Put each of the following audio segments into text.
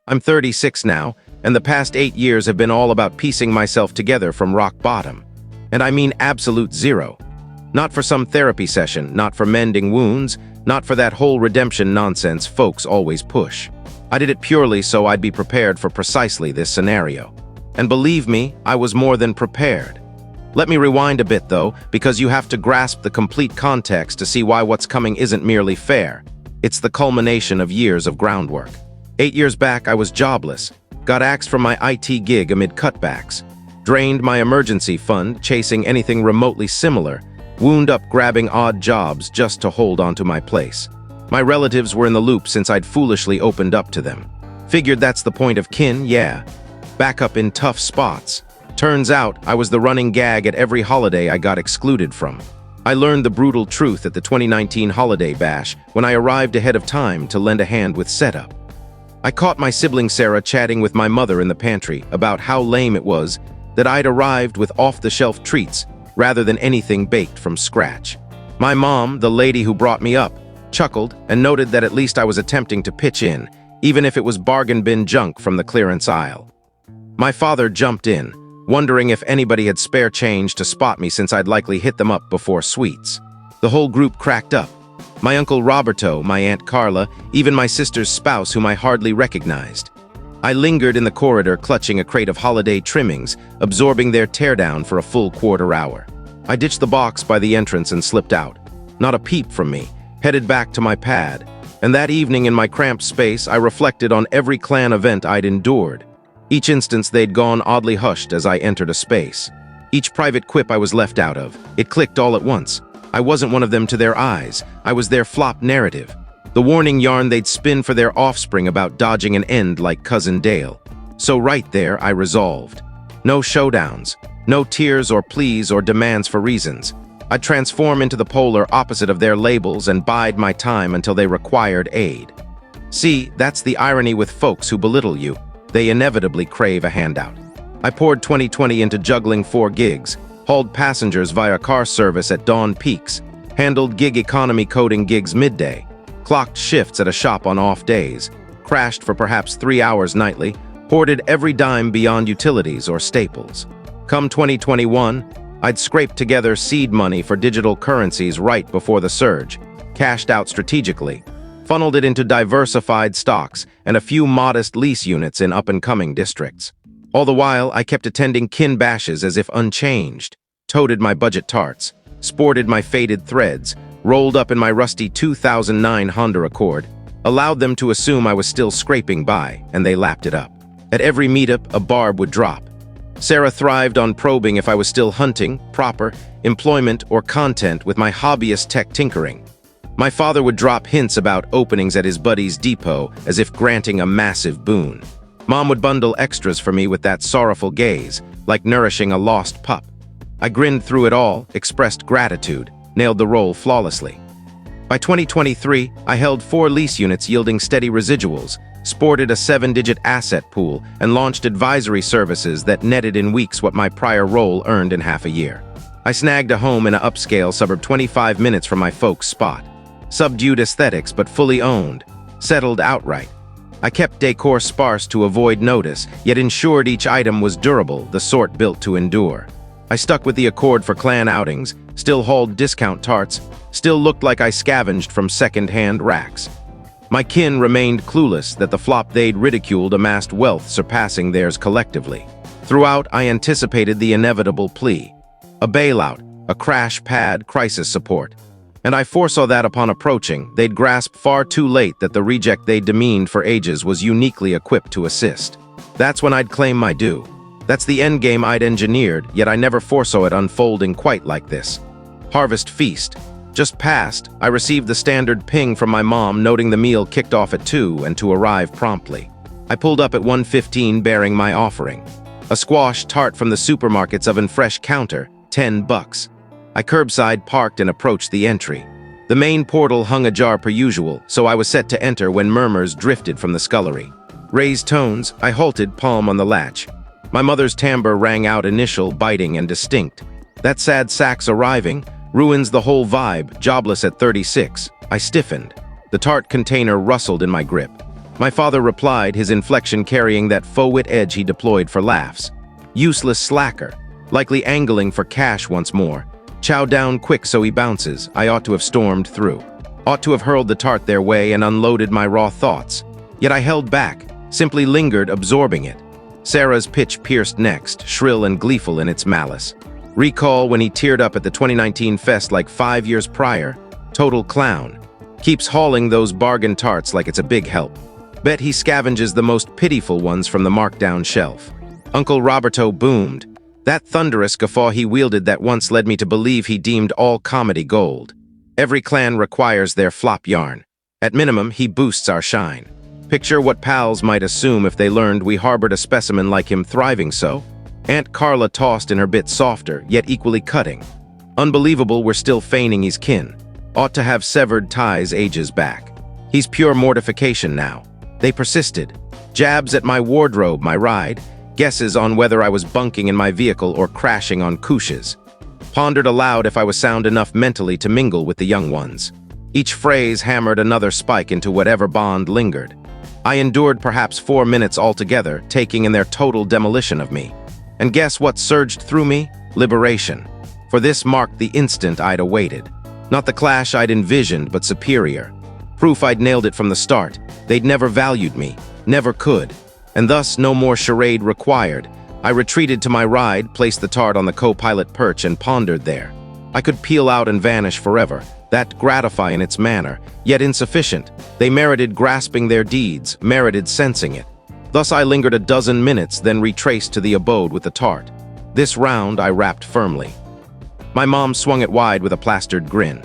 I'm 36 now, and the past 8 years have been all about piecing myself together from rock bottom. And I mean absolute zero. Not for some therapy session, not for mending wounds, not for that whole redemption nonsense folks always push. I did it purely so I'd be prepared for precisely this scenario. And believe me, I was more than prepared. Let me rewind a bit though, because you have to grasp the complete context to see why what's coming isn't merely fair. It's the culmination of years of groundwork. 8 years back, I was jobless, got axed from my IT gig amid cutbacks, drained my emergency fund chasing anything remotely similar, wound up grabbing odd jobs just to hold onto my place. My relatives were in the loop since I'd foolishly opened up to them. Figured that's the point of kin, yeah. Back up in tough spots. Turns out, I was the running gag at every holiday I got excluded from. I learned the brutal truth at the 2019 holiday bash when I arrived ahead of time to lend a hand with setup. I caught my sibling Sarah chatting with my mother in the pantry about how lame it was that I'd arrived with off-the-shelf treats rather than anything baked from scratch. My mom, the lady who brought me up, chuckled and noted that at least I was attempting to pitch in, even if it was bargain bin junk from the clearance aisle. My father jumped in, wondering if anybody had spare change to spot me since I'd likely hit them up before sweets. The whole group cracked up. My uncle Roberto, my aunt Carla, even my sister's spouse whom I hardly recognized. I lingered in the corridor clutching a crate of holiday trimmings, absorbing their teardown for a full quarter hour. I ditched the box by the entrance and slipped out. Not a peep from me, headed back to my pad. And that evening in my cramped space, I reflected on every clan event I'd endured. Each instance they'd gone oddly hushed as I entered a space. Each private quip I was left out of. It clicked all at once. I wasn't one of them to their eyes. I was their flop narrative. The warning yarn they'd spin for their offspring about dodging an end like Cousin Dale. So right there, I resolved. No showdowns. No tears or pleas or demands for reasons. I'd transform into the polar opposite of their labels and bide my time until they required aid. See, that's the irony with folks who belittle you. They inevitably crave a handout. I poured 2020 into juggling 4 gigs, hauled passengers via car service at dawn peaks, handled gig economy coding gigs midday, clocked shifts at a shop on off days, crashed for perhaps 3 hours nightly, hoarded every dime beyond utilities or staples. Come 2021, I'd scraped together seed money for digital currencies right before the surge, cashed out strategically, funneled it into diversified stocks and a few modest lease units in up-and-coming districts. All the while, I kept attending kin bashes as if unchanged, toted my budget tarts, sported my faded threads, rolled up in my rusty 2009 Honda Accord, allowed them to assume I was still scraping by, and they lapped it up. At every meetup, a barb would drop. Sarah thrived on probing if I was still hunting, proper, employment, or content with my hobbyist tech tinkering. My father would drop hints about openings at his buddy's depot as if granting a massive boon. Mom would bundle extras for me with that sorrowful gaze, like nourishing a lost pup. I grinned through it all, expressed gratitude, nailed the role flawlessly. By 2023, I held 4 lease units yielding steady residuals, sported a 7-digit asset pool, and launched advisory services that netted in weeks what my prior role earned in half a year. I snagged a home in an upscale suburb 25 minutes from my folks' spot. Subdued aesthetics but fully owned, settled outright. I kept decor sparse to avoid notice, yet ensured each item was durable, the sort built to endure. I stuck with the Accord for clan outings, still hauled discount tarts, still looked like I scavenged from second-hand racks. My kin remained clueless that the flop they'd ridiculed amassed wealth surpassing theirs collectively. Throughout, I anticipated the inevitable plea. A bailout, a crash pad, crisis support. And I foresaw that upon approaching, they'd grasp far too late that the reject they demeaned for ages was uniquely equipped to assist. That's when I'd claim my due. That's the endgame I'd engineered, yet I never foresaw it unfolding quite like this. Harvest feast. Just past, I received the standard ping from my mom noting the meal kicked off at 2 and to arrive promptly. I pulled up at 1:15 bearing my offering. A squash tart from the supermarket's oven-fresh counter, $10. I curbside parked and approached the entry. The main portal hung ajar per usual, so I was set to enter when murmurs drifted from the scullery. Raised tones, I halted, palm on the latch. My mother's timbre rang out initial, biting and distinct. That sad sack's arriving ruins the whole vibe, jobless at 36. I stiffened. The tart container rustled in my grip. My father replied, his inflection carrying that faux-wit edge he deployed for laughs. Useless slacker, likely angling for cash once more. Chow down quick so he bounces. I ought to have stormed through. Ought to have hurled the tart their way and unloaded my raw thoughts. Yet I held back, simply lingered, absorbing it. Sarah's pitch pierced next, shrill and gleeful in its malice. Recall when he teared up at the 2019 fest like 5 years prior. Total clown. Keeps hauling those bargain tarts like it's a big help. Bet he scavenges the most pitiful ones from the markdown shelf. Uncle Roberto boomed. That thunderous guffaw he wielded that once led me to believe he deemed all comedy gold. Every clan requires their flop yarn. At minimum, he boosts our shine. Picture what pals might assume if they learned we harbored a specimen like him thriving so. Aunt Carla tossed in her bit softer, yet equally cutting. Unbelievable we're still feigning he's kin. Ought to have severed ties ages back. He's pure mortification now. They persisted. Jabs at my wardrobe, my ride. Guesses on whether I was bunking in my vehicle or crashing on couches. Pondered aloud if I was sound enough mentally to mingle with the young ones. Each phrase hammered another spike into whatever bond lingered. I endured perhaps 4 minutes altogether, taking in their total demolition of me. And guess what surged through me? Liberation. For this marked the instant I'd awaited. Not the clash I'd envisioned, but superior. Proof I'd nailed it from the start. They'd never valued me, never could. And thus no more charade required. I retreated to my ride, placed the tart on the co-pilot perch and pondered there. I could peel out and vanish forever. That gratify in its manner, yet insufficient. They merited grasping their deeds, merited sensing it. Thus I lingered a dozen minutes, then retraced to the abode with the tart. This round I wrapped firmly. My mom swung it wide with a plastered grin.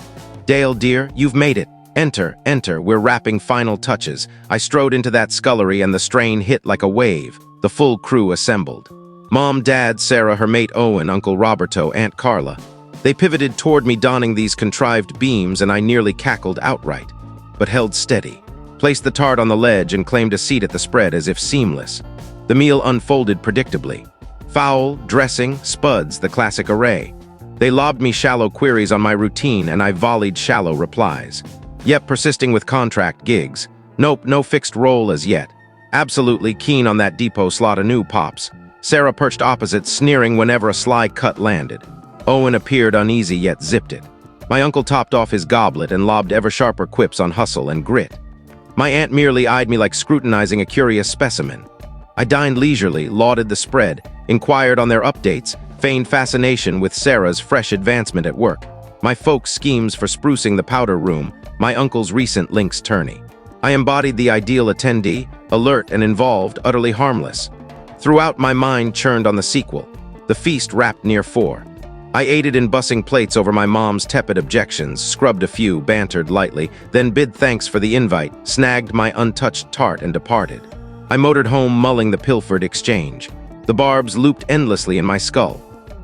"Dale, dear, you've made it. Enter, enter, we're wrapping final touches." I strode into that scullery and the strain hit like a wave. The full crew assembled. Mom, Dad, Sarah, her mate Owen, Uncle Roberto, Aunt Carla. They pivoted toward me donning these contrived beams and I nearly cackled outright, but held steady. Placed the tart on the ledge and claimed a seat at the spread as if seamless. The meal unfolded predictably. Fowl, dressing, spuds, the classic array. They lobbed me shallow queries on my routine and I volleyed shallow replies. Yep, persisting with contract gigs. Nope, no fixed role as yet. Absolutely keen on that depot slot anew, Pops. Sarah perched opposite, sneering whenever a sly cut landed. Owen appeared uneasy yet zipped it. My uncle topped off his goblet and lobbed ever-sharper quips on hustle and grit. My aunt merely eyed me like scrutinizing a curious specimen. I dined leisurely, lauded the spread, inquired on their updates, feigned fascination with Sarah's fresh advancement at work, my folks' schemes for sprucing the powder room, my uncle's recent links tourney. I embodied the ideal attendee, alert and involved, utterly harmless. Throughout my mind churned on the sequel. The feast wrapped near 4. I aided in bussing plates over my mom's tepid objections, scrubbed a few, bantered lightly, then bid thanks for the invite, snagged my untouched tart and departed. I motored home mulling the pilfered exchange. The barbs looped endlessly in my skull.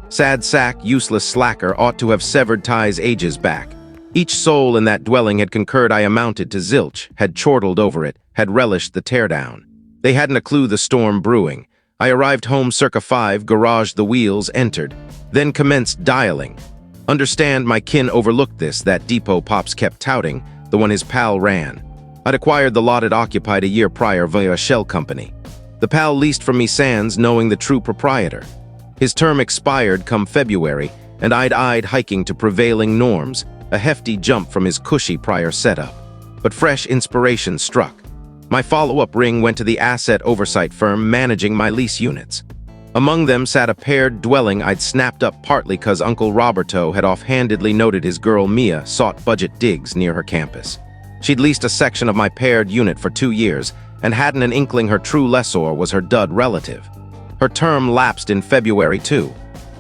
Sad sack, useless slacker ought to have severed ties ages back. Each soul in that dwelling had concurred I amounted to zilch, had chortled over it, had relished the teardown. They hadn't a clue the storm brewing. I arrived home circa 5, garaged the wheels, entered, then commenced dialing. Understand my kin overlooked this, that depot Pops kept touting, the one his pal ran. I'd acquired the lot it occupied a year prior via a shell company. The pal leased from me sans knowing the true proprietor. His term expired come February, and I'd eyed hiking to prevailing norms, a hefty jump from his cushy prior setup. But fresh inspiration struck. My follow-up ring went to the asset oversight firm managing my lease units. Among them sat a paired dwelling I'd snapped up partly cause Uncle Roberto had offhandedly noted his girl Mia sought budget digs near her campus. She'd leased a section of my paired unit for 2 years and hadn't an inkling her true lessor was her dud relative. Her term lapsed in February too.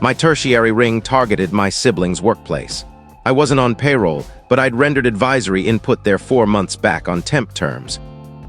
My tertiary ring targeted my siblings' workplace. I wasn't on payroll, but I'd rendered advisory input there 4 months back on temp terms.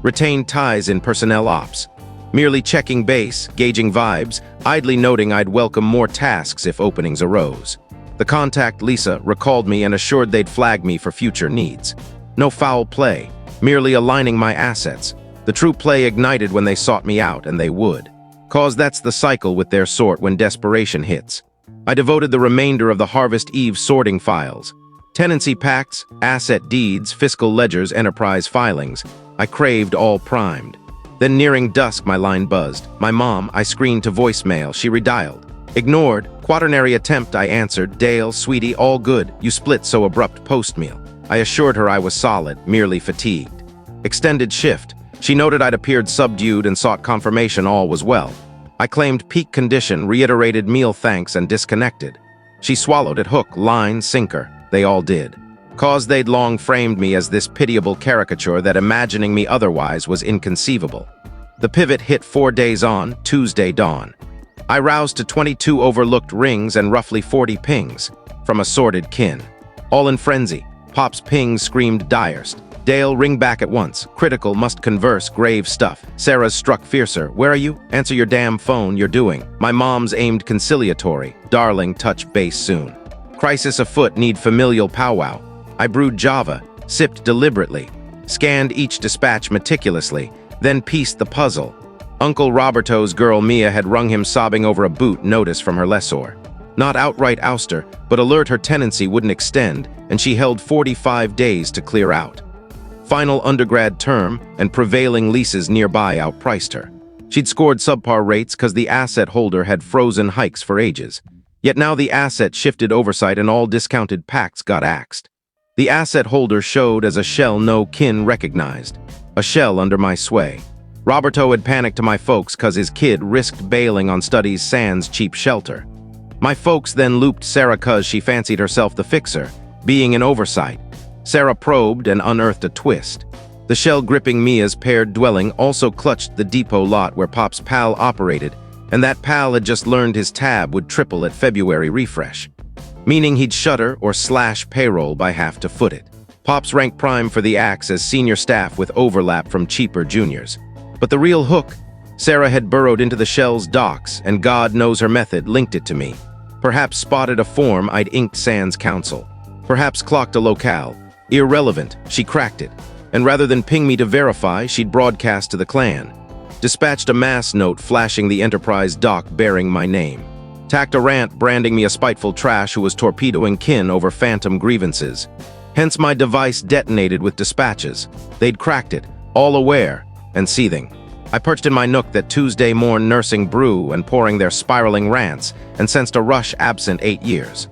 Retained ties in personnel ops. Merely checking base, gauging vibes, idly noting I'd welcome more tasks if openings arose. The contact, Lisa, recalled me and assured they'd flag me for future needs. No foul play, merely aligning my assets. The true play ignited when they sought me out, and they would. Cause that's the cycle with their sort when desperation hits. I devoted the remainder of the Harvest Eve sorting files. Tenancy pacts, asset deeds, fiscal ledgers, enterprise filings. I craved all primed. Then nearing dusk, my line buzzed. My mom, I screened to voicemail. She redialed. Ignored. Quaternary attempt, I answered. Dale, sweetie, all good. You split so abrupt post-meal. I assured her I was solid, merely fatigued. Extended shift. She noted I'd appeared subdued and sought confirmation all was well. I claimed peak condition, reiterated meal thanks, and disconnected. She swallowed it hook, line, sinker. They all did. Cause they'd long framed me as this pitiable caricature that imagining me otherwise was inconceivable. The pivot hit 4 days on, Tuesday dawn. I roused to 22 overlooked rings and roughly 40 pings from assorted kin. All in frenzy. Pop's pings screamed direst. Dale, ring back at once. Critical, must converse, grave stuff. Sarah's struck fiercer. Where are you? Answer your damn phone, you're doing. My mom's aimed conciliatory. Darling, touch base soon. Crisis afoot, need familial powwow. I brewed Java, sipped deliberately, scanned each dispatch meticulously, then pieced the puzzle. Uncle Roberto's girl Mia had wrung him sobbing over a boot notice from her lessor. Not outright ouster, but alert her tenancy wouldn't extend, and she held 45 days to clear out. Final undergrad term and prevailing leases nearby outpriced her. She'd scored subpar rates because the asset holder had frozen hikes for ages. Yet now the asset shifted oversight and all discounted pacts got axed. The asset holder showed as a shell no kin recognized. A shell under my sway. Roberto had panicked to my folks cause his kid risked bailing on studies sans cheap shelter. My folks then looped Sarah cause she fancied herself the fixer, being an oversight. Sarah probed and unearthed a twist. The shell gripping Mia's paired dwelling also clutched the depot lot where Pop's pal operated, and that pal had just learned his tab would triple at February refresh. Meaning he'd shutter or slash payroll by half to foot it. Pops ranked prime for the axe as senior staff with overlap from cheaper juniors. But the real hook? Sarah had burrowed into the shell's docks, and God knows her method linked it to me. Perhaps spotted a form I'd inked sans counsel. Perhaps clocked a locale. Irrelevant, she cracked it. And rather than ping me to verify, she'd broadcast to the clan. Dispatched a mass note flashing the Enterprise dock bearing my name. Tacked a rant branding me a spiteful trash who was torpedoing kin over phantom grievances. Hence my device detonated with dispatches. They'd cracked it, all aware, and seething. I perched in my nook that Tuesday morn nursing brew and pouring their spiraling rants, and sensed a rush absent 8 years.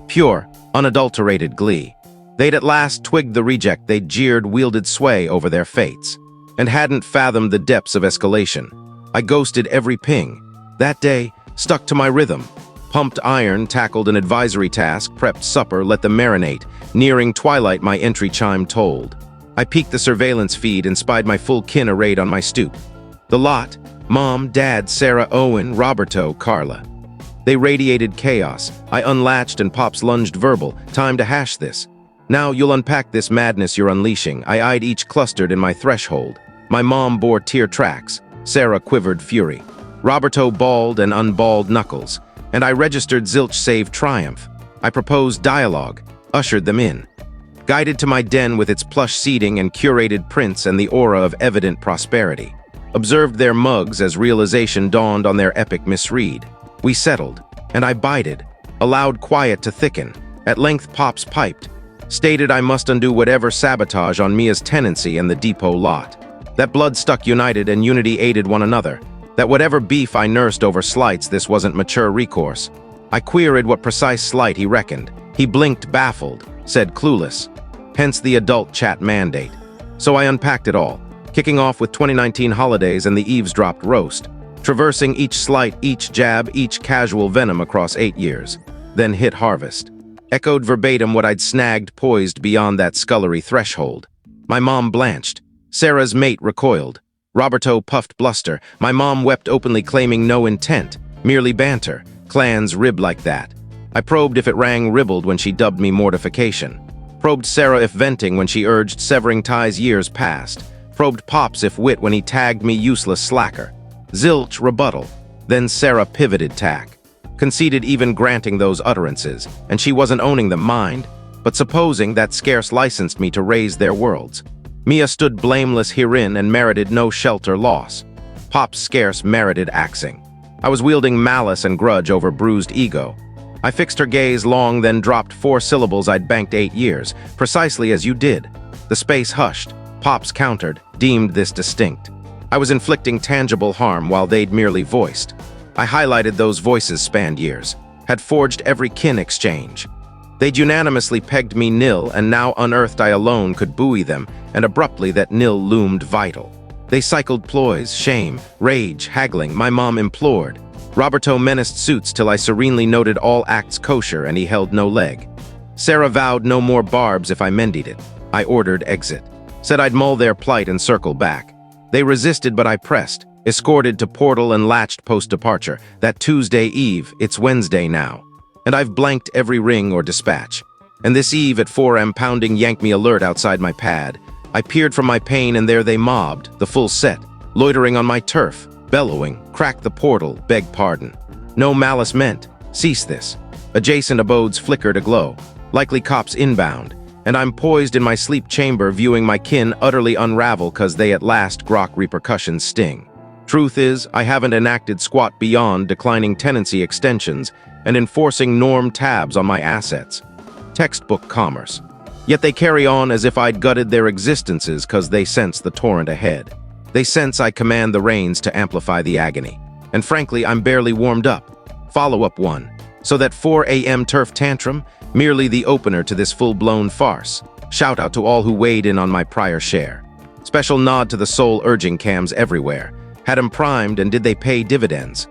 Pure, unadulterated glee. They'd at last twigged the reject they'd jeered wielded sway over their fates, and hadn't fathomed the depths of escalation. I ghosted every ping. That day, stuck to my rhythm. Pumped iron, tackled an advisory task, prepped supper, let them marinate. Nearing twilight, my entry chime tolled. I peeked the surveillance feed and spied my full kin arrayed on my stoop. The lot, Mom, Dad, Sarah, Owen, Roberto, Carla. They radiated chaos. I unlatched and Pops lunged verbal. Time to hash this. Now you'll unpack this madness you're unleashing. I eyed each clustered in my threshold. My mom bore tear tracks. Sarah quivered fury. Roberto balled and unballed knuckles. And I registered zilch save triumph. I proposed dialogue, ushered them in. Guided to my den with its plush seating and curated prints and the aura of evident prosperity. Observed their mugs as realization dawned on their epic misread. We settled, and I bided, allowed quiet to thicken. At length Pops piped, stated I must undo whatever sabotage on Mia's tenancy and the depot lot. That blood stuck united and unity aided one another. That whatever beef I nursed over slights, this wasn't mature recourse. I queried what precise slight he reckoned. He blinked baffled, said clueless. Hence the adult chat mandate. So I unpacked it all, kicking off with 2019 holidays and the eavesdropped roast, traversing each slight, each jab, each casual venom across 8 years. Then hit harvest. Echoed verbatim what I'd snagged poised beyond that scullery threshold. My mom blanched. Sarah's mate recoiled. Roberto puffed bluster. My mom wept openly claiming no intent, merely banter. Clans rib like that. I probed if it rang ribbled when she dubbed me mortification. Probed Sarah if venting when she urged severing ties years past. Probed Pops if wit when he tagged me useless slacker. Zilch rebuttal. Then Sarah pivoted tack. Conceded even granting those utterances, and she wasn't owning them mind, but supposing that scarce licensed me to raise their worlds. Mia stood blameless herein and merited no shelter loss. Pops scarce merited axing. I was wielding malice and grudge over bruised ego. I fixed her gaze long, then dropped 4 syllables I'd banked 8 years, precisely as you did. The space hushed. Pops countered, deemed this distinct. I was inflicting tangible harm while they'd merely voiced. I highlighted those voices spanned years, had forged every kin exchange. They'd unanimously pegged me nil, and now unearthed I alone could buoy them, and abruptly that nil loomed vital. They cycled ploys, shame, rage, haggling, my mom implored. Roberto menaced suits till I serenely noted all acts kosher and he held no leg. Sarah vowed no more barbs if I mendied it. I ordered exit. Said I'd mull their plight and circle back. They resisted, but I pressed, escorted to portal and latched post-departure. That Tuesday eve, it's Wednesday now. And I've blanked every ring or dispatch. And this eve at 4 am pounding yanked me alert outside my pad. I peered from my pain and there they mobbed, the full set, loitering on my turf, bellowing, crack the portal, beg pardon. No malice meant, cease this. Adjacent abodes flickered aglow, likely cops inbound, and I'm poised in my sleep chamber viewing my kin utterly unravel cause they at last grok repercussions sting. Truth is, I haven't enacted squat beyond declining tenancy extensions and enforcing norm tabs on my assets. Textbook commerce. Yet they carry on as if I'd gutted their existences cause they sense the torrent ahead. They sense I command the reins to amplify the agony. And frankly, I'm barely warmed up. Follow-up 1. So that 4 a.m. turf tantrum, merely the opener to this full-blown farce. Shout out to all who weighed in on my prior share. Special nod to the soul-urging cams everywhere. Had 'em primed, and did they pay dividends?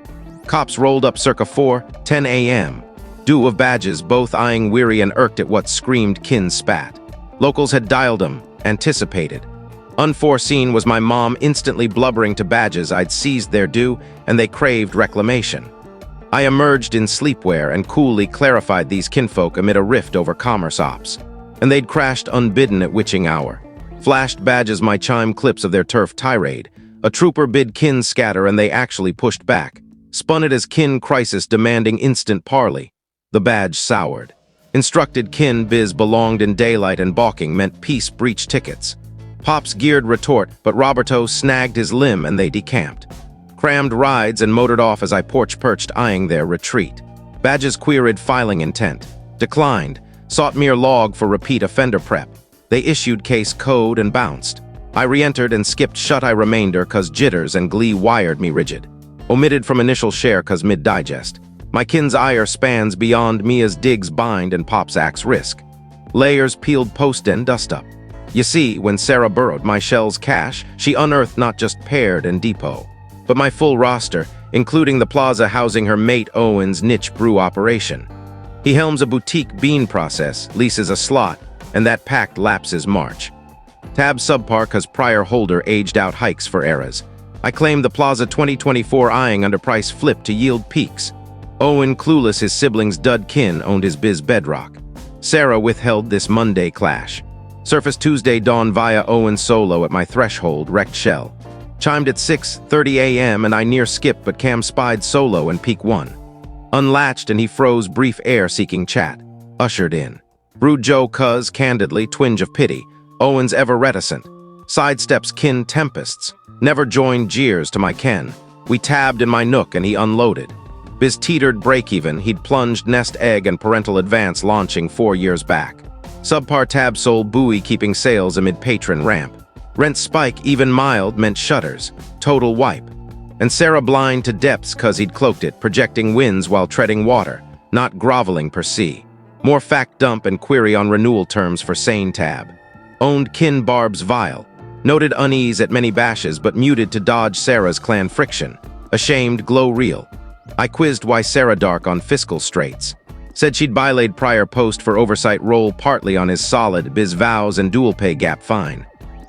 Cops rolled up circa 4:10 a.m. Due of badges, both eyeing weary and irked at what screamed kin spat. Locals had dialed 'em, anticipated. Unforeseen was my mom instantly blubbering to badges I'd seized their due, and they craved reclamation. I emerged in sleepwear and coolly clarified these kinfolk amid a rift over commerce ops. And they'd crashed unbidden at witching hour. Flashed badges my chime clips of their turf tirade. A trooper bid kin scatter and they actually pushed back. Spun it as kin crisis demanding instant parley. The badge soured. Instructed kin biz belonged in daylight and balking meant peace breach tickets. Pops geared retort, but Roberto snagged his limb and they decamped. Crammed rides and motored off as I porch-perched eyeing their retreat. Badges queried filing intent. Declined. Sought mere log for repeat offender prep. They issued case code and bounced. I re-entered and skipped shut-eye remainder cause jitters and glee wired me rigid. Omitted from initial share cause mid-digest. My kin's ire spans beyond Mia's digs bind and Pop's axe risk. Layers peeled post and dust up. You see, when Sarah burrowed my shell's cache, she unearthed not just paired and depot, but my full roster, including the plaza housing her mate Owen's niche brew operation. He helms a boutique bean process, leases a slot, and that pact lapses March. Tab subpar cause prior holder aged out hikes for eras. I claimed the plaza 2024 eyeing under price flip to yield peaks. Owen clueless his siblings' dud kin owned his biz bedrock. Sarah withheld this Monday clash. Surfaced Tuesday dawn via Owen solo at my threshold wrecked shell. Chimed at 6:30 a.m. and I near skipped but Cam spied solo and peak 1. Unlatched and he froze brief air seeking chat. Ushered in. Brewed Joe cuz, candidly, twinge of pity. Owen's ever reticent. Sidesteps kin tempests. Never joined jeers to my ken. We tabbed in my nook and he unloaded. Biz teetered break-even, he'd plunged nest egg and parental advance launching 4 years back. Subpar tab soul buoy keeping sales amid patron ramp. Rent spike even mild meant shutters. Total wipe. And Sarah blind to depths cause he'd cloaked it, projecting wins while treading water, not groveling per se. More fact dump and query on renewal terms for sane tab. Owned kin barbs vile. Noted unease at many bashes but muted to dodge Sarah's clan friction. Ashamed glow real. I quizzed why Sarah dark on fiscal straits. Said she'd bylaid prior post for oversight role partly on his solid biz vows and dual pay gap fine.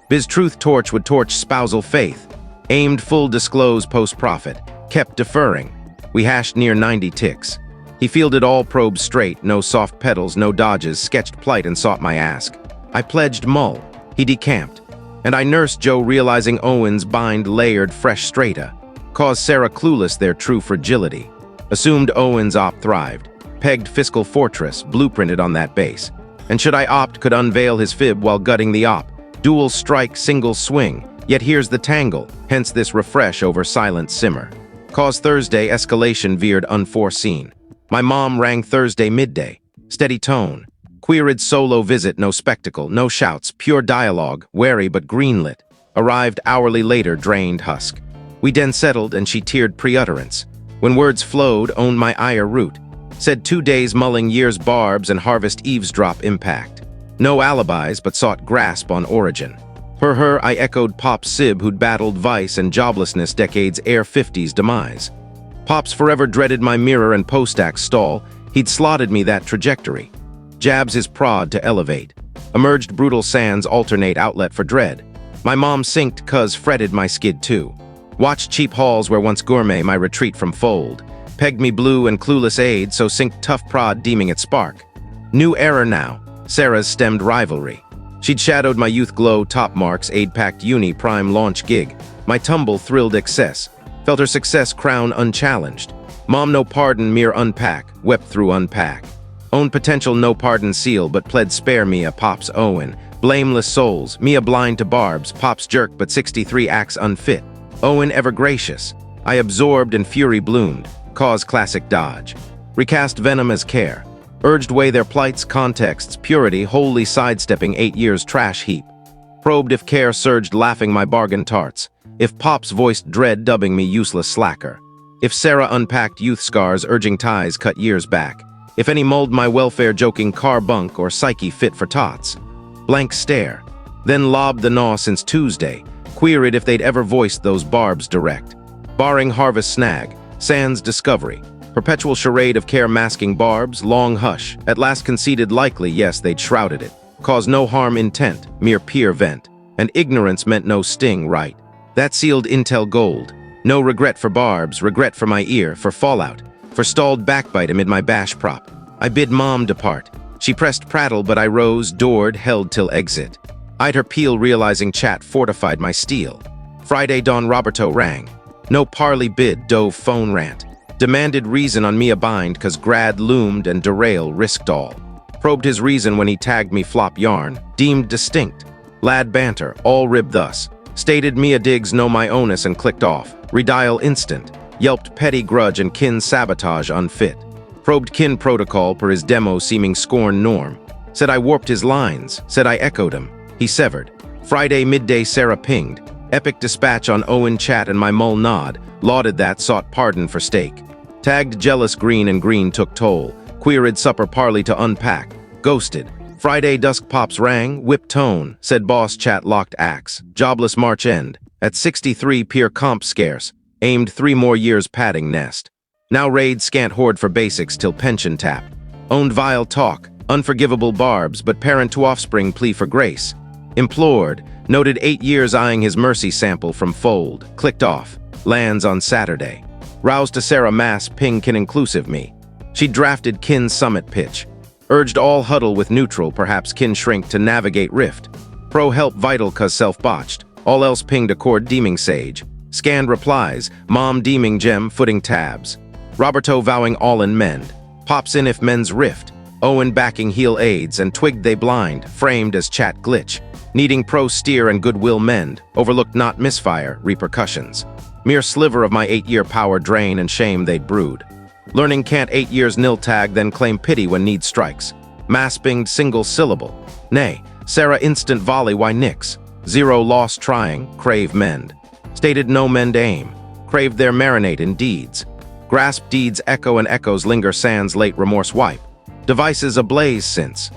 Biz truth torch would torch spousal faith. Aimed full disclose post-profit. Kept deferring. We hashed near 90 ticks. He fielded all probes straight, no soft pedals, no dodges, sketched plight and sought my ask. I pledged mull. He decamped. And I nursed Joe realizing Owen's bind layered fresh strata. Caused Sarah clueless their true fragility. Assumed Owen's op thrived. Pegged fiscal fortress, blueprinted on that base. And should I opt, could unveil his fib while gutting the op. Dual strike, single swing. Yet here's the tangle, hence this refresh over silent simmer. Cause Thursday escalation veered unforeseen. My mom rang Thursday midday. Steady tone. Queered solo visit, no spectacle, no shouts, pure dialogue, wary but greenlit. Arrived hourly later, drained husk. We den settled and she teared pre-utterance. When words flowed, owned my ire root. Said 2 days mulling years barbs and harvest eavesdrop impact. No alibis but sought grasp on origin. For her, I echoed Pop's sib who'd battled vice and joblessness decades ere 50's demise. Pops forever dreaded my mirror and post-axe stall. He'd slotted me that trajectory. Jabs his prod to elevate. Emerged brutal sands alternate outlet for dread. My mom synced cuz fretted my skid too. Watched cheap halls where once gourmet my retreat from fold. Pegged me blue and clueless aid, so synced tough prod deeming it spark. New error now. Sarah's stemmed rivalry. She'd shadowed my youth glow top marks, aid-packed uni prime launch gig. My tumble thrilled excess. Felt her success crown unchallenged. Mom no pardon mere unpack, wept through unpack. Own potential no pardon seal, but pled spare me a Pop's Owen. Blameless souls, Mia blind to barbs, Pop's jerk but 63 acts unfit. Owen ever gracious. I absorbed and fury bloomed, cause classic dodge. Recast venom as care. Urged weigh their plights, contexts, purity, wholly sidestepping 8 years trash heap. Probed if care surged laughing my bargain tarts. If Pops voiced dread dubbing me useless slacker. If Sarah unpacked youth scars urging ties cut years back. If any mulled my welfare joking car bunk or psyche fit for tots. Blank stare. Then lobbed the gnaw since Tuesday. Queried if they'd ever voiced those barbs direct. Barring harvest snag. Sans discovery. Perpetual charade of care masking barbs, long hush. At last conceded likely, yes, they'd shrouded it. Cause no harm intent, mere peer vent. And ignorance meant no sting, right. That sealed intel gold. No regret for barbs, regret for my ear, for fallout. For stalled backbite amid my bash prop. I bid mom depart. She pressed prattle, but I rose, doored, held till exit. Eyed her peel, realizing chat fortified my steel. Friday Don Roberto rang. No parley bid, dove phone rant. Demanded reason on me a bind, cause grad loomed and derail risked all. Probed his reason when he tagged me flop yarn, deemed distinct. Lad banter, all rib thus. Stated Mia digs know my onus and clicked off. Redial instant. Yelped petty grudge and kin sabotage unfit. Probed kin protocol per his demo seeming scorn norm. Said I warped his lines. Said I echoed him. He severed. Friday midday Sarah pinged. Epic dispatch on Owen chat and my mull nod. Lauded that, sought pardon for stake. Tagged jealous green and green took toll. Queried supper parley to unpack. Ghosted. Friday dusk Pops rang, whip tone, said boss chat locked axe. Jobless March end. At 63 peer comp scarce. Aimed 3 more years padding nest. Now raid scant hoard for basics till pension tap. Owned vile talk, unforgivable barbs, but parent to offspring plea for grace. Implored, noted 8 years eyeing his mercy sample from fold. Clicked off. Lands on Saturday. Roused to Sarah mass ping kin inclusive me. She drafted kin summit pitch. Urged all huddle with neutral, perhaps kin shrink to navigate rift. Pro help vital cause self-botched. All else pinged accord deeming sage. Scanned replies, mom deeming gem footing tabs. Roberto vowing all in mend. Pops in if men's rift. Owen backing heel aids and twigged they blind, framed as chat glitch. Needing pro steer and goodwill mend. Overlooked not misfire, repercussions. Mere sliver of my 8-year power drain and shame they'd brood. Learning can't 8 years nil tag, then claim pity when need strikes. Mass binged single syllable. Nay, Sarah instant volley, why nix? 0 loss trying, crave mend. Stated no mend aim. Craved their marinate in deeds. Grasp deeds echo and echoes linger sans late remorse wipe. Devices ablaze since.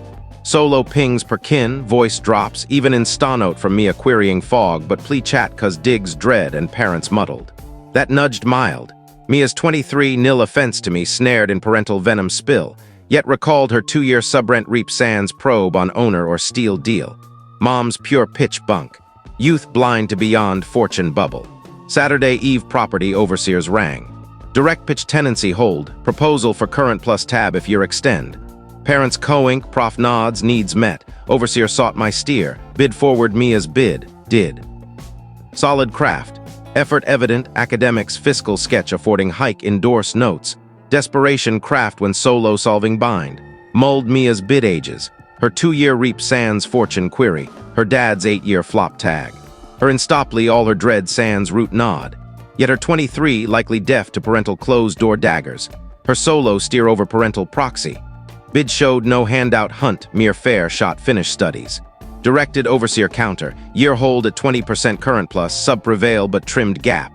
Solo pings per kin, voice drops, even in stanote from me a querying fog, but plea chat cause digs dread and parents muddled. That nudged mild. Mia's 23 nil offense to me snared in parental venom spill, yet recalled her 2-year subrent reap sans probe on owner or steal deal. Mom's pure pitch bunk. Youth blind to beyond fortune bubble. Saturday eve property overseers rang. Direct pitch tenancy hold, proposal for current plus tab if year extend. Parents co-ink, prof nods, needs met. Overseer sought my steer, bid forward Mia's bid, did. Solid craft. Effort evident, academics fiscal sketch affording hike endorse notes. Desperation craft when solo solving bind. Mulled Mia's bid ages. Her 2-year reap sans fortune query. Her dad's 8-year flop tag. Her instaply all her dread sans root nod. Yet her 23 likely deaf to parental closed door daggers. Her solo steer over parental proxy. Bid showed no handout hunt, mere fair shot finish studies. Directed overseer counter, year hold at 20% current plus, sub prevail but trimmed gap.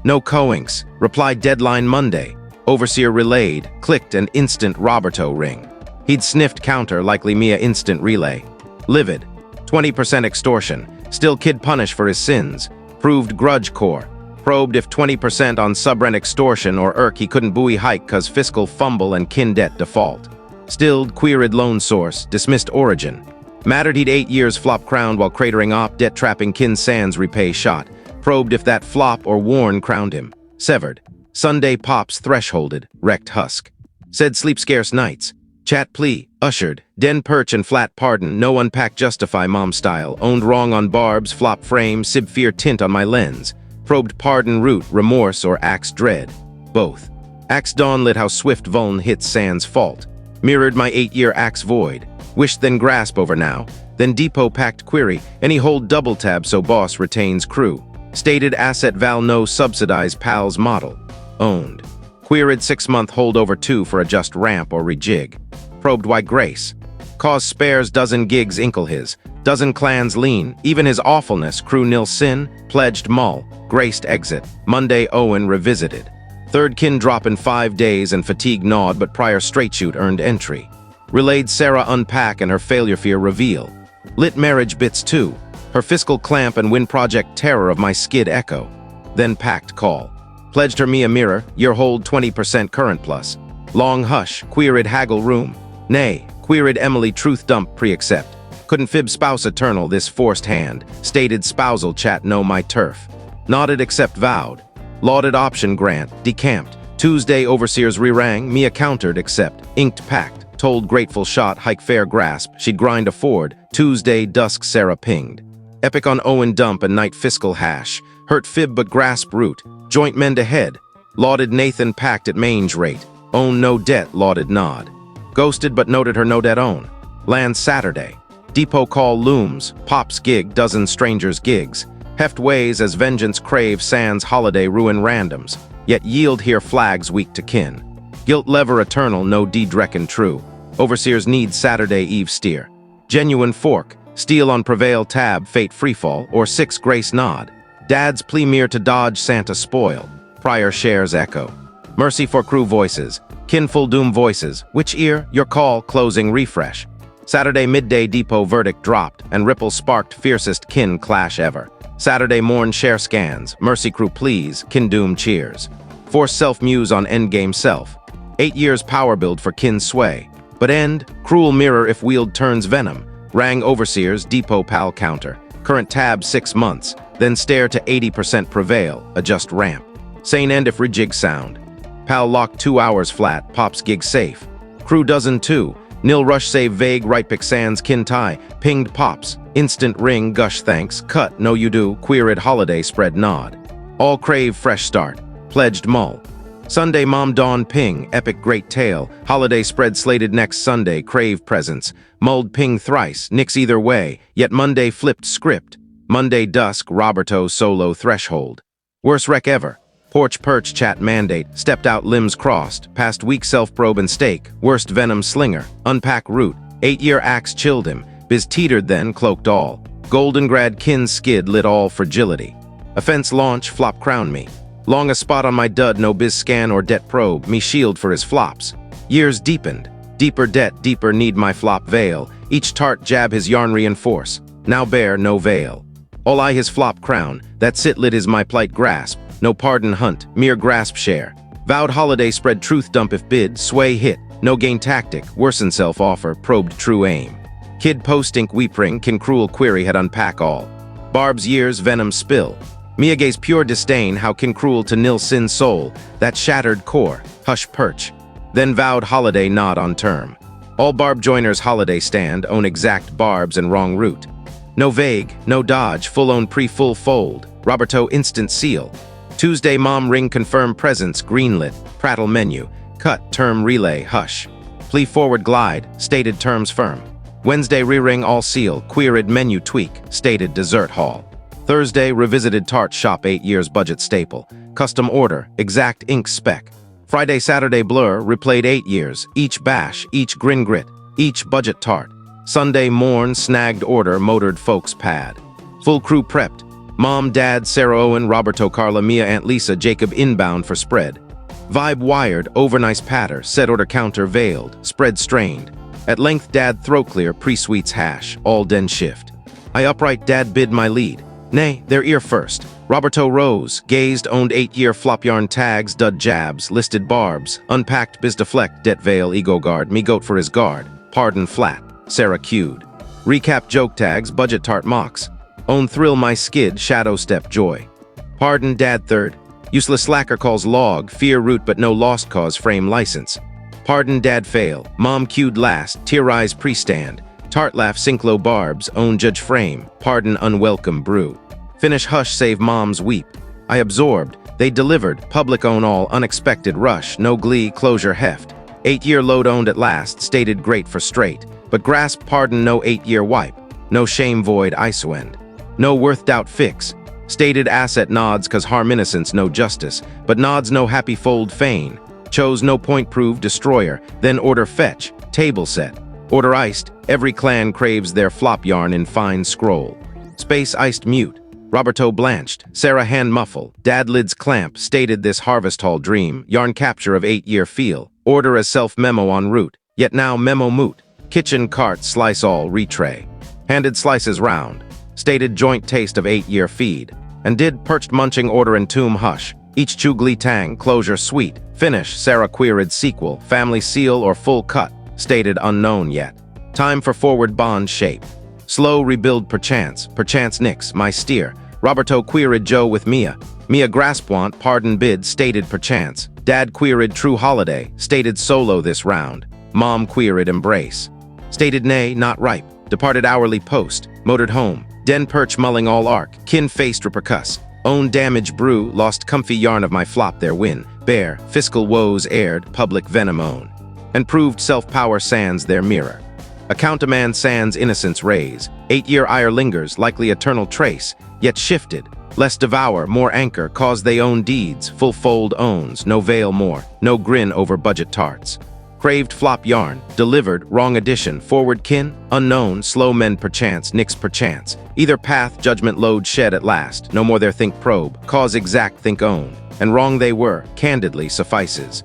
No coinks, reply deadline Monday. Overseer relayed, clicked an instant Roberto ring. He'd sniffed counter, likely Mia instant relay. Livid, 20% extortion, still kid punished for his sins. Proved grudge core. Probed if 20% on subrent extortion or irk he couldn't buoy hike cause fiscal fumble and kin debt default. Stilled queried loan source, dismissed origin. Mattered he'd 8 years flop crowned while cratering op, debt trapping kin sands repay shot. Probed if that flop or warn crowned him. Severed. Sunday pops thresholded, wrecked husk. Said sleep scarce nights. Chat plea, ushered, den perch and flat pardon, no unpack justify mom style, owned wrong on barbs, flop frame, sib fear tint on my lens. Probed pardon root, remorse or axe dread. Both. Axe dawn lit how swift vuln hits sans fault. Mirrored my 8-year axe void. Wished then grasp over now. Then depot packed query, any hold double tab so boss retains crew. Stated asset val no subsidize pals model. Owned. Queried 6-month hold over 2 for adjust ramp or rejig. Probed why grace. Cause spares dozen gigs inkle his. Dozen clans lean. Even his awfulness crew nil sin. Pledged mull. Graced exit. Monday Owen revisited. Third kin drop in 5 days and fatigue gnawed but prior straight shoot earned entry. Relayed Sarah unpack and her failure fear reveal. Lit marriage bits too. Her fiscal clamp and win project terror of my skid echo. Then packed call. Pledged her Mia mirror, year hold 20% current plus. Long hush, queried haggle room. Nay, queried Emily truth dump pre-accept. Couldn't fib spouse eternal this forced hand. Stated spousal chat no my turf. Nodded accept vowed. Lauded option grant, decamped. Tuesday overseers re-rang, Mia countered accept. Inked packed, told grateful shot hike fair grasp. She'd grind afford. Tuesday dusk Sarah pinged. Epic on Owen dump and night fiscal hash. Hurt fib but grasp root. Joint mend ahead. Lauded Nathan packed at mange rate. Own no debt, lauded nod. Ghosted but noted her no debt own. Land Saturday. Depot call looms. Pops gig, dozen strangers gigs. Heft ways as vengeance crave sans holiday ruin randoms. Yet yield here flags weak to kin. Guilt lever eternal, no deed reckon true. Overseers need Saturday eve steer. Genuine fork. Steel on prevail tab, fate freefall, or 6 grace nod. Dad's plea mere to dodge Santa spoil. Prior shares echo. Mercy for crew voices. Kinful doom voices. Which ear? Your call, closing refresh. Saturday midday depot verdict dropped, and ripple sparked fiercest kin clash ever. Saturday morn share scans. Mercy crew please, kin doom cheers. Force self-muse on endgame self. 8 years power build for kin sway. But end, cruel mirror if wield turns venom. Rang overseers, depot pal counter. Current tab 6 months. Then stare to 80% prevail, adjust ramp. Sane end if rejig sound. Pal lock 2 hours flat, pops gig safe. Crew dozen 2. Nil rush save vague right pick sands kin tie. Pinged pops. Instant ring gush thanks. Cut no you do. Queried holiday spread nod. All crave fresh start. Pledged mull. Sunday mom dawn ping. Epic great tale. Holiday spread slated next Sunday. Crave presents. Mulled ping thrice. Nix either way. Yet Monday flipped script. Monday dusk, Roberto solo threshold. Worst wreck ever. Porch perch chat mandate, stepped out limbs crossed, past weak self-probe and stake, worst venom slinger, unpack root, 8-year axe chilled him, biz teetered then, cloaked all. Goldengrad kin skid lit all fragility. Offense launch, flop crown me. Long a spot on my dud, no biz scan or debt probe, me shield for his flops. Years deepened, deeper debt, deeper need my flop veil, each tart jab his yarn reinforce, now bear no veil. All I his flop crown, that sit lit is my plight grasp, no pardon hunt, mere grasp share. Vowed holiday spread truth dump if bid, sway hit, no gain tactic, worsen self offer, probed true aim. Kid post ink weepring, kin cruel query had unpack all. Barb's years venom spill. Miyage's pure disdain, how kin cruel to nil sin soul, that shattered core, hush perch. Then vowed holiday nod on term. All barb joiners holiday stand, own exact barbs and wrong route. No vague, no dodge, full-own pre-full fold, Roberto instant seal. Tuesday mom ring confirm presence, greenlit, prattle menu, cut, term relay, hush. Plea forward glide, stated terms firm. Wednesday re-ring all seal, queried menu tweak, stated dessert hall. Thursday revisited tart shop 8 years budget staple, custom order, exact ink spec. Friday, Saturday blur, replayed 8 years, each bash, each grin grit, each budget tart. Sunday morn, snagged order, motored folks pad. Full crew prepped. Mom, Dad, Sarah Owen, Roberto, Carla, Mia, Aunt Lisa, Jacob inbound for spread. Vibe wired, overnice patter, set order counter veiled, spread strained. At length Dad throat clear, pre-sweets hash, all den shift. I upright Dad bid my lead. Nay, their ear first. Roberto rose, gazed, owned 8-year flop yarn tags, dud jabs, listed barbs, unpacked biz deflect, det veil, ego guard, me goat for his guard, pardon flat, Sarah cued. Recap joke tags, budget tart mocks. Own thrill my skid, shadow step joy. Pardon Dad third. Useless slacker calls log, fear root but no lost cause frame license. Pardon Dad fail, Mom cued last, tear eyes pre-stand. Tart laugh synclo barbs, own judge frame, pardon unwelcome brew. Finish hush save Mom's weep. I absorbed, they delivered, public own all, unexpected rush, no glee, closure heft. 8-year load owned at last, stated great for straight, but grasp pardon no 8-year wipe, no shame void isowend. No worth doubt fix. Stated asset nods cause harm innocence no justice, but nods no happy fold feign. Chose no point prove destroyer, then order fetch, table set. Order iced, every clan craves their flop yarn in fine scroll. Space iced mute. Roberto blanched, Sarah hand muffle, Dad lids clamp, stated this harvest hall dream, yarn capture of 8-year feel. Order as self-memo en route, yet now memo moot. Kitchen cart slice all retray. Handed slices round. Stated joint taste of 8-year feed, and did perched munching order and tomb hush. Each chugly tang, closure sweet. Finish, Sarah queried sequel, family seal or full cut, stated unknown yet. Time for forward bond shape. Slow rebuild perchance nix, my steer. Roberto queried Joe with Mia. Mia grasp want, pardon bid, stated perchance. Dad queried true holiday, stated solo this round. Mom queried embrace. Stated nay, not ripe. Departed hourly post, motored home. Den perch mulling all arc, kin faced repercuss. Own damage brew, lost comfy yarn of my flop their win. Bear, fiscal woes aired, public venom own. And proved self-power sands their mirror. Account a man sands innocence raise. 8-year ire lingers, likely eternal trace, yet shifted. Less devour, more anchor, cause they own deeds, full fold owns, no veil more, no grin over budget tarts. Craved flop yarn, delivered, wrong addition, forward kin, unknown, slow men perchance, nix perchance. Either path, judgment load shed at last, no more their think probe, cause exact think own. And wrong they were, candidly suffices.